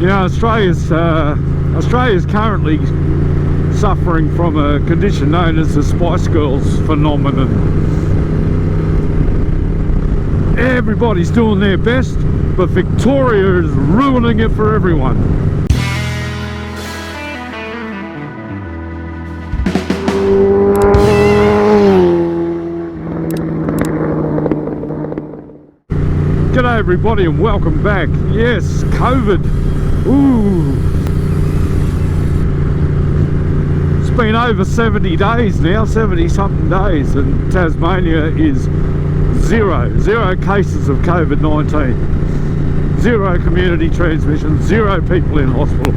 You know, Australia's currently suffering from a condition known as the Spice Girls phenomenon. Everybody's doing their best, but Victoria is ruining it for everyone. G'day everybody and welcome back. Yes, COVID. Ooh. It's been over 70 days now, 70 something days, and Tasmania is zero cases of COVID-19. Zero community transmission, zero people in hospital.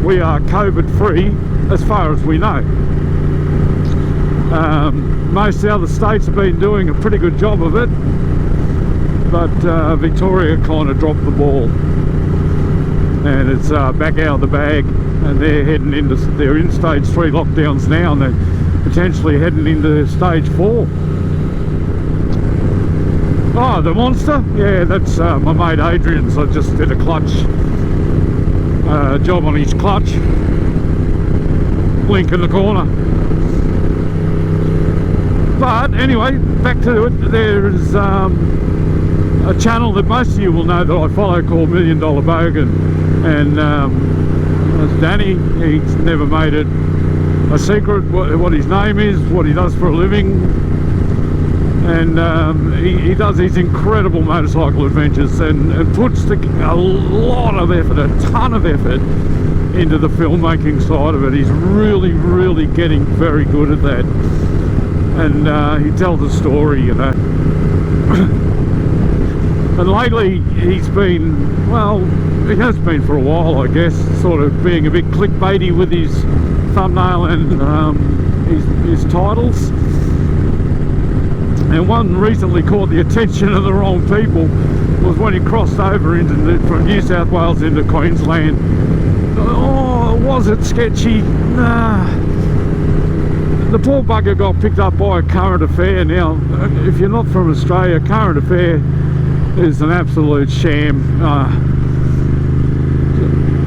We are COVID free as far as we know. Most of the other states have been doing a pretty good job of it, but Victoria kind of dropped the ball, and it's back out of the bag, and they're in stage 3 lockdowns now, and they're potentially heading into stage 4. Oh, the monster? Yeah, that's my mate Adrian's. I just did a clutch job on his clutch. Link in the corner. But anyway, back to it. There's a channel that most of you will know that I follow called $1 Million Bogan, and that's Danny. He's never made it a secret what his name is, what he does for a living, and he does these incredible motorcycle adventures and puts a lot of effort, a ton of effort into the filmmaking side of it. He's really getting very good at that. And he tells a story, you know. And lately he's been, well, he has been for a while, I guess, sort of being a bit clickbaity with his thumbnail and his titles. And one recently caught the attention of the wrong people was when he crossed over from New South Wales into Queensland. Oh, was it sketchy? Nah. The poor bugger got picked up by a Current Affair. Now, if you're not from Australia, Current Affair is an absolute sham.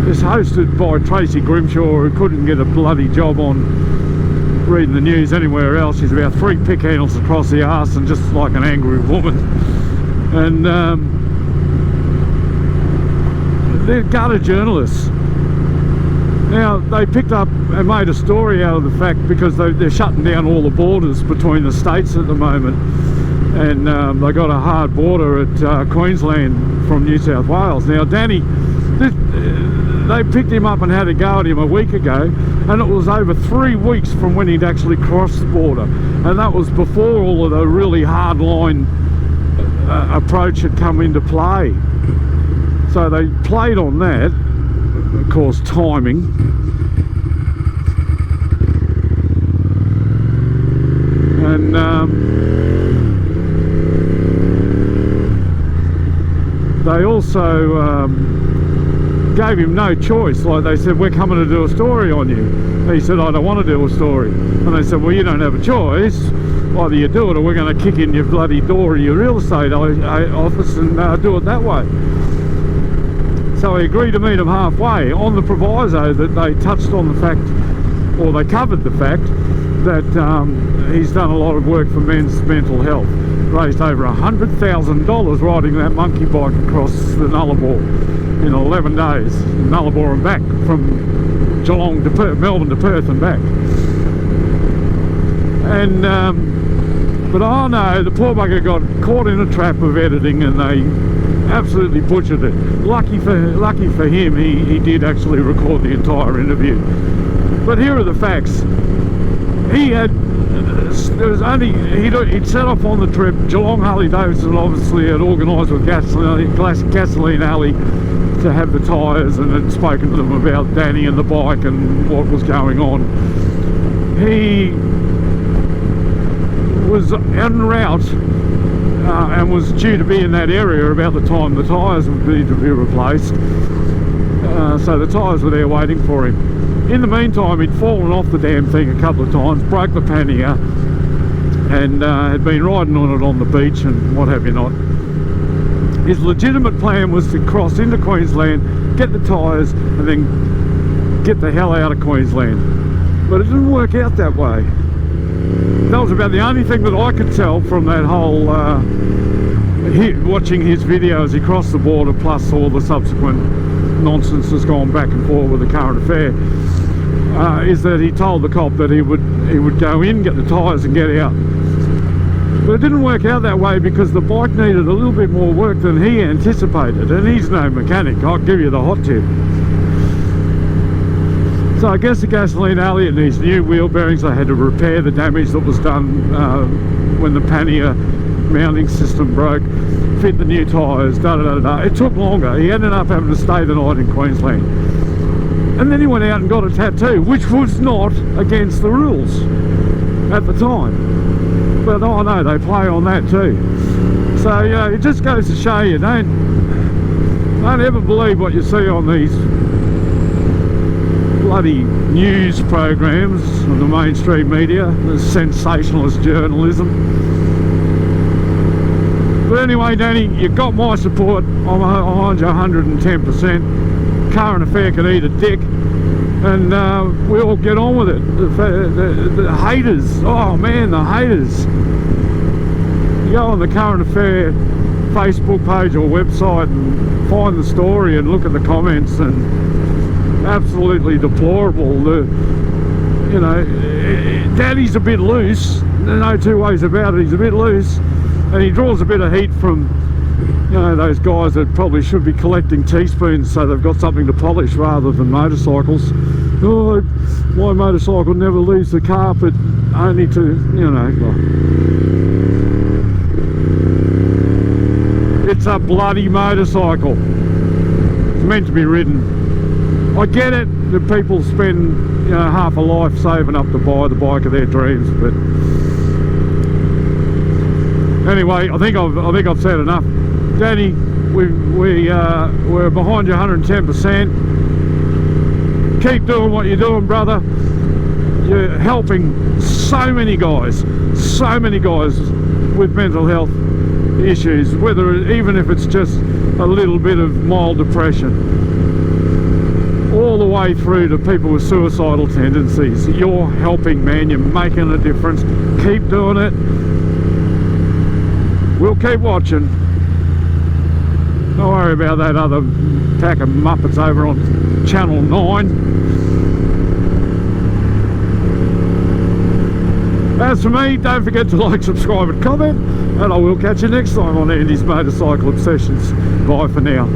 It's hosted by Tracy Grimshaw, who couldn't get a bloody job on reading the news anywhere else. She's about 3 pick handles across the arse and just like an angry woman. And they're gutter journalists. Now, they picked up and made a story out of the fact because they're shutting down all the borders between the states at the moment, and they got a hard border at Queensland from New South Wales. Now, Danny, they picked him up and had a go at him a week ago, and it was over 3 weeks from when he'd actually crossed the border, and that was before all of the really hard line approach had come into play. So they played on that. Of course, timing. And they also gave him no choice. Like, they said, we're coming to do a story on you. And he said, I don't want to do a story. And they said, well, you don't have a choice. Either you do it or we're going to kick in your bloody door of your real estate office and do it that way. So he agreed to meet him halfway on the proviso that they touched on the fact, or they covered the fact, that he's done a lot of work for men's mental health. Raised over $100,000 riding that monkey bike across the Nullarbor in 11 days. Nullarbor and back, from Geelong to Melbourne to Perth and back. And but oh no, the poor bugger got caught in a trap of editing, and they absolutely butchered it. Lucky for him, he did actually record the entire interview. But here are the facts. He'd set off on the trip. Geelong Harley Davidson obviously had organised with Gasoline Alley to have the tyres, and had spoken to them about Danny and the bike and what was going on. He was en route and was due to be in that area about the time the tyres would need to be replaced. So the tyres were there waiting for him. In the meantime, he'd fallen off the damn thing a couple of times, broke the pannier, and had been riding on it on the beach and what have you not. His legitimate plan was to cross into Queensland, get the tyres, and then get the hell out of Queensland. But it didn't work out that way. That was about the only thing that I could tell from that whole watching his video as he crossed the border, plus all the subsequent nonsense that's gone back and forth with the current affair, is that he told the cop that he would go in, get the tyres and get out. But it didn't work out that way because the bike needed a little bit more work than he anticipated, and he's no mechanic, I'll give you the hot tip. So I guess the gasoline Elliott needs new wheel bearings. They had to repair the damage that was done when the pannier mounting system broke, fit the new tyres, It took longer. He ended up having to stay the night in Queensland. And then he went out and got a tattoo, which was not against the rules at the time. But oh no, they play on that too. So yeah, it just goes to show you, don't ever believe what you see on these bloody news programs of the mainstream media, the sensationalist journalism. But anyway, Danny, you've got my support. I'm behind you 110%. Current affair can eat a dick, and we all get on with it. The haters, oh man, the haters. You go on the current affair Facebook page or website and find the story and look at the comments, and absolutely deplorable. You know, Daddy's a bit loose, there's no two ways about it. He's a bit loose, and he draws a bit of heat from, you know, those guys that probably should be collecting teaspoons so they've got something to polish rather than motorcycles. Oh, my motorcycle never leaves the carpet, only to, you know, it's a bloody motorcycle. It's meant to be ridden. I get it that people spend, you know, half a life saving up to buy the bike of their dreams, but anyway, I think I've said enough. Danny, we're behind you 110%. Keep doing what you're doing, brother. You're helping so many guys with mental health issues, even if it's just a little bit of mild depression, all the way through to people with suicidal tendencies. You're helping, man. You're making a difference. Keep doing it. We'll keep watching. Don't worry about that other pack of muppets over on Channel 9. As for me, don't forget to like, subscribe and comment, and I will catch you next time on Andy's Motorcycle Obsessions. Bye for now.